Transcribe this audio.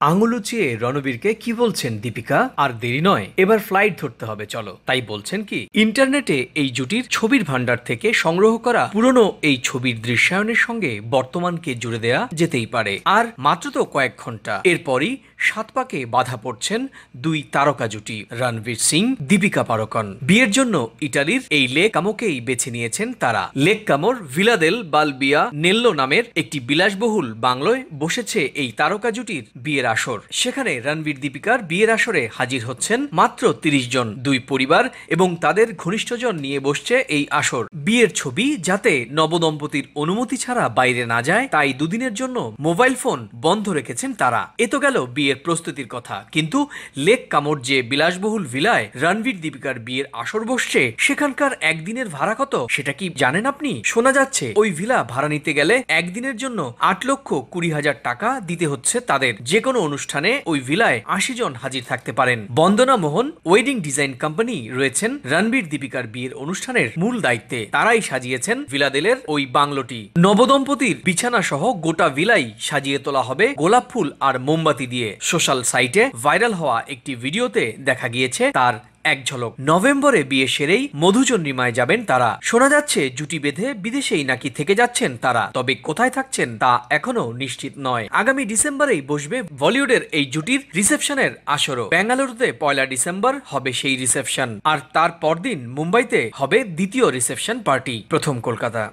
আঙুল উঁচিয়ে রণবীরকে কি বলছেন দীপিকা? আর দেরি নয়, এবার ফ্লাইট ধরতে হবে চলো। তাই বলছেন কি? ইন্টারনেটে এই জুটির ছবির ভান্ডার থেকে সংগ্রহ করা পুরনো এই ছবির দৃশ্যায়নের সঙ্গে বর্তমানকে জুড়ে দেয়া যেতেই পারে। আর মাত্র তো কয়েক ঘন্টা, এরপরই সাত পাকে বাধা পড়ছেন দুই তারকা জুটি রণবীর সিং, দীপিকা পাড়কোন। বিয়ের জন্য ইটালির এই লেক কামোকেই বেছে নিয়েছেন তারা। লেক কামোর ভিলা দেল বালবিয়া নেল্লো নামের একটি বিলাসবহুল বাংলোয় বসেছে এই তারকা জুটির বিয়ের আসর। সেখানে রণবীর দীপিকার বিয়ের আসরে হাজির হচ্ছেন মাত্র ৩০ জন। দুই পরিবার এবং তাদের ঘনিষ্ঠজন নিয়ে বসছে এই আসর। বিয়ের ছবি যাতে নবদম্পতির অনুমতি ছাড়া বাইরে না যায়, তাই দুদিনের জন্য মোবাইল ফোন বন্ধ রেখেছেন তারা। এ তো গেল বিয়ের প্রস্তুতির কথা, কিন্তু লেক কামোর যে বিলাসবহুল ভিলায় রণবীর দীপিকার বিয়ের আসর বসছে, সেখানকার একদিনের ভাড়া কত সেটা কি জানেন আপনি? শোনা যাচ্ছে ওই ভিলা ভাড়া নিতে গেলে একদিনের জন্য ৮,২০,০০০ টাকা দিতে হচ্ছে তাদের। যে কোনো অনুষ্ঠানে ওই ভিলায় ৮০ জন হাজির থাকতে পারেন। বন্দনা মোহন ওয়েডিং ডিজাইন কোম্পানি রয়েছেন রণবীর দীপিকার বিয়ের অনুষ্ঠানের মূল দায়িত্বে। তারাই সাজিয়েছেন ভিলাদেলের ওই বাংলোটি। নবদম্পতির বিছানা সহ গোটা ভিলাই সাজিয়ে তোলা হবে গোলাপ ফুল আর মোমবাতি দিয়ে। সোশ্যাল সাইটে ভাইরাল হওয়া একটি ভিডিওতে দেখা গিয়েছে তার এক ঝলক। নভেম্বরে বিয়ে সেরেই মধুচন্দ্রিমায় যাবেন তারা। শোনা যাচ্ছে জুটি বেঁধে বিদেশেই নাকি থেকে যাচ্ছেন তারা, তবে কোথায় থাকছেন তা এখনো নিশ্চিত নয়। আগামী ডিসেম্বরেই বসবে বলিউডের এই জুটির রিসেপশনের আসরও। বেঙ্গালুরুতে ১ ডিসেম্বর হবে সেই রিসেপশন, আর তার পরদিন মুম্বাইতে হবে দ্বিতীয় রিসেপশন পার্টি। প্রথম কলকাতা।